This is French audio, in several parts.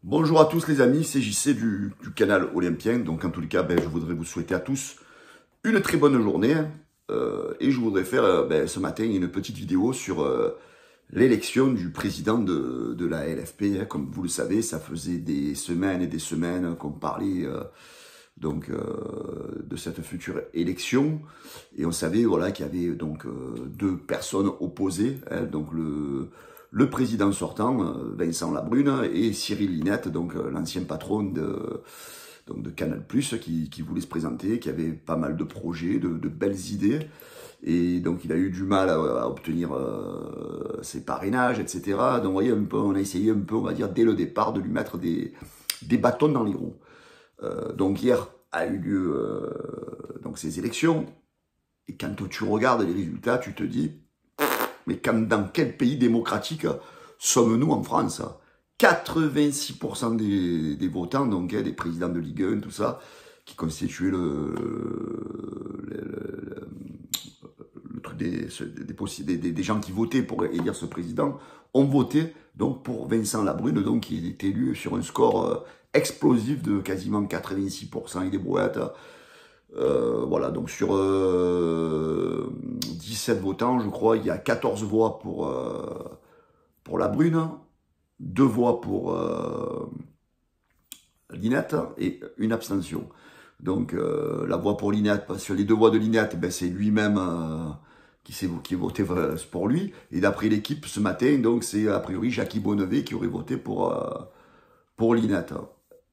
Bonjour à tous les amis, c'est JC du canal Olympien. Donc en tous les cas, je voudrais vous souhaiter à tous une très bonne journée. Et je voudrais faire ce matin une petite vidéo sur l'élection du président de la LFP. Comme vous le savez, ça faisait des semaines et des semaines qu'on parlait de cette future élection. Et on savait voilà, qu'il y avait deux personnes opposées. Donc le président sortant, Vincent Labrune, et Cyril Linette, donc l'ancien patron de Canal+, qui voulait se présenter, qui avait pas mal de projets, de belles idées. Et donc il a eu du mal à obtenir ses parrainages, etc. Donc vous voyez, on a essayé un peu, on va dire, dès le départ, de lui mettre des bâtons dans les roues. Donc hier a eu lieu ces élections. Et quand tu regardes les résultats, tu te dis... Mais dans quel pays démocratique sommes-nous en France? 86% des votants, donc des présidents de Ligue 1, tout ça, qui constituaient le truc des gens qui votaient pour élire ce président, ont voté donc pour Vincent Labrune, donc qui est élu sur un score explosif de quasiment 86%. Il est brouette. Voilà, donc sur 17 votants, je crois, il y a 14 voix pour Labrune, 2 voix pour Linette et une abstention. Donc la voix pour Linette, parce que les 2 voix de Linette, c'est lui-même qui voté pour lui. Et d'après l'équipe ce matin, donc c'est a priori Jackie Bonnevet qui aurait voté pour Linette.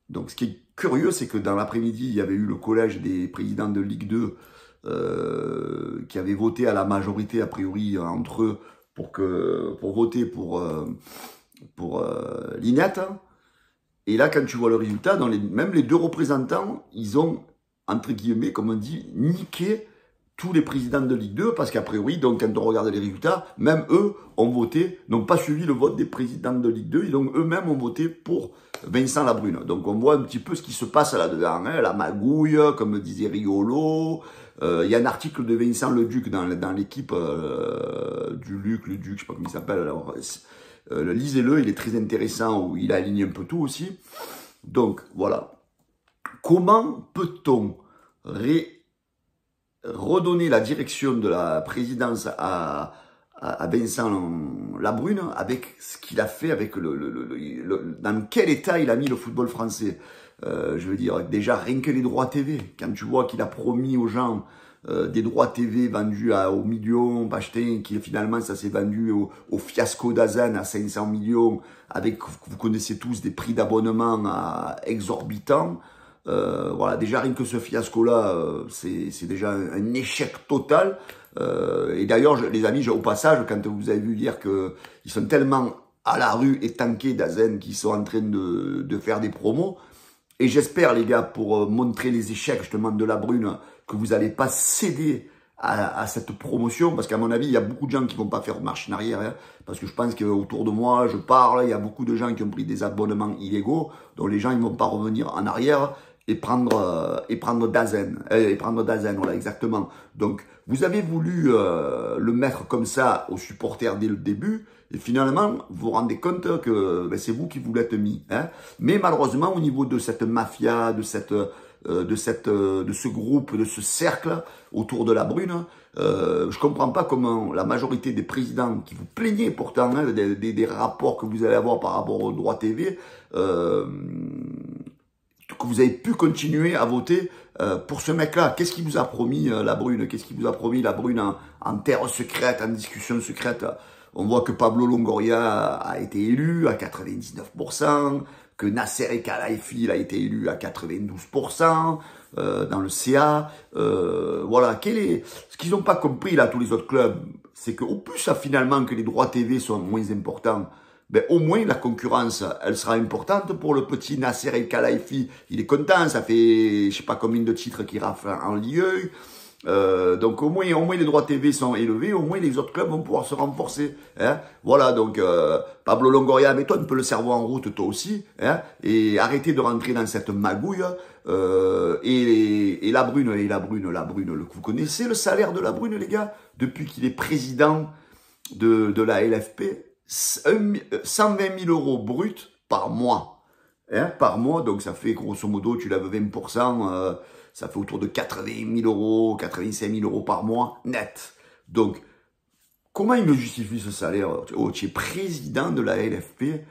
Donc ce qui est curieux, c'est que dans l'après-midi, il y avait eu le collège des présidents de Ligue 2 qui avait voté à la majorité, a priori, entre eux, pour voter pour Linette. Et là, quand tu vois le résultat, même les 2 représentants, ils ont, entre guillemets, comme on dit, niqué tous les présidents de Ligue 2, parce qu'a priori, donc quand on regarde les résultats, même eux ont voté, n'ont pas suivi le vote des présidents de Ligue 2, et donc eux-mêmes ont voté pour Vincent Labrune. Donc on voit un petit peu ce qui se passe là-dedans, hein, la magouille, comme disait Riolo. Il y a un article de Vincent Leduc dans l'équipe du Luc, le Duc, je sais pas comment il s'appelle, alors lisez-le, il est très intéressant, où il aligne un peu tout aussi. Donc voilà. Comment peut-on redonner la direction de la présidence à Vincent Labrune avec ce qu'il a fait, avec dans quel état il a mis le football français. Je veux dire, déjà, rien que les droits TV. Quand tu vois qu'il a promis aux gens des droits TV vendus aux millions, qui finalement, ça s'est vendu au fiasco d'Azen à 500 millions, avec, vous connaissez tous, des prix d'abonnement exorbitants. Voilà, déjà rien que ce fiasco-là, c'est déjà un échec total. Et d'ailleurs, les amis, au passage, quand vous avez vu hier qu'ils sont tellement à la rue et tankés d'Azen qu'ils sont en train de faire des promos, et j'espère, les gars, pour montrer les échecs justement de Labrune, que vous n'allez pas céder à cette promotion, parce qu'à mon avis, il y a beaucoup de gens qui vont pas faire marche en arrière, hein, parce que je pense qu'autour de moi, je parle, il y a beaucoup de gens qui ont pris des abonnements illégaux, donc les gens ils vont pas revenir en arrière et prendre Dazen, voilà, exactement. Donc, vous avez voulu le mettre comme ça aux supporters dès le début, et finalement, vous vous rendez compte que c'est vous qui vous l'êtes mis. Hein. Mais malheureusement, au niveau de cette mafia, de ce groupe, de ce cercle autour de Labrune, je comprends pas comment la majorité des présidents qui vous plaignez pourtant hein, des rapports que vous allez avoir par rapport aux droits TV, que vous avez pu continuer à voter pour ce mec-là. Qu'est-ce qu'il vous a promis Labrune? Qu'est-ce qu'il vous a promis Labrune en terre secrète, en discussion secrète? On voit que Pablo Longoria a été élu à 99%, que Nasser El Khelaifi a été élu à 92% dans le CA. Voilà, ce qu'ils n'ont pas compris là, tous les autres clubs, c'est qu'au plus finalement que les droits TV sont moins importants, au moins la concurrence, elle sera importante pour le petit Nasser El Khelaifi. Il est content, ça fait je sais pas combien de titres qu'il rafle en Ligue 1. Donc au moins les droits TV sont élevés, au moins les autres clubs vont pouvoir se renforcer. Hein. Voilà, donc Pablo Longoria, mets-toi un peu le cerveau en route toi aussi, hein, et arrêtez de rentrer dans cette magouille. Et Labrune, vous connaissez le salaire de Labrune, les gars, depuis qu'il est président de la LFP, 120 000 € bruts par mois. hein, par mois. Donc ça fait grosso modo, tu lèves 20%, ça fait autour de 80 000 euros, 85 000 euros par mois net. Donc, comment il me justifie ce salaire? Oh, tu es président de la LFP,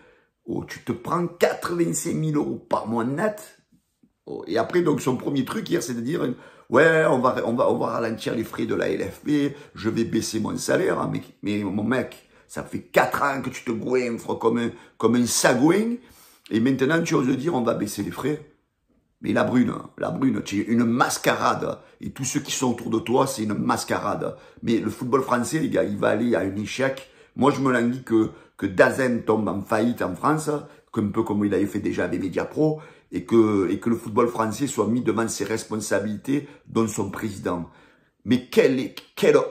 oh, tu te prends 85 000 euros par mois net. Oh, et après, donc, son premier truc hier, c'est de dire, ouais, on va ralentir les frais de la LFP, je vais baisser mon salaire. Hein, mais mon mec, ça fait 4 ans que tu te goinfres comme un sagouin, et maintenant, tu oses dire, on va baisser les frais. Mais la brune, tu es une mascarade. Et tous ceux qui sont autour de toi, c'est une mascarade. Mais le football français, les gars, il va aller à un échec. Moi, je me languis que Dazen tombe en faillite en France, un peu comme il avait fait déjà avec Mediapro, et que le football français soit mis devant ses responsabilités, dont son président. Mais quelle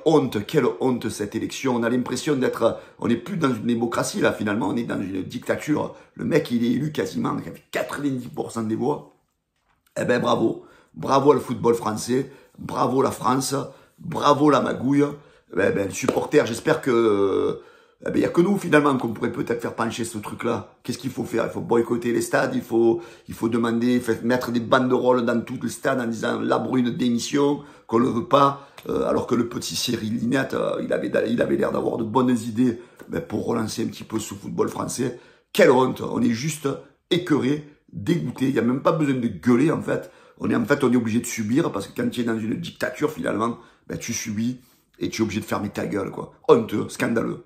honte cette élection. On a l'impression on n'est plus dans une démocratie là, finalement, on est dans une dictature. Le mec, il est élu quasiment avec 90% des voix. Eh ben bravo, bravo le football français, bravo la France, bravo la magouille. Supporters, j'espère que y a que nous finalement qu'on pourrait peut-être faire pencher ce truc-là. Qu'est-ce qu'il faut faire? Il faut boycotter les stades, il faut demander, mettre des banderoles dans tout le stade en disant la brune démission, qu'on ne le veut pas, alors que le petit Cyril Linette, il avait l'air d'avoir de bonnes idées pour relancer un petit peu ce football français. Quelle honte, on est juste écœuré, dégoûté, il n'y a même pas besoin de gueuler en fait. On est obligé de subir parce que quand tu es dans une dictature finalement, tu subis et tu es obligé de fermer ta gueule quoi. Honteux, scandaleux.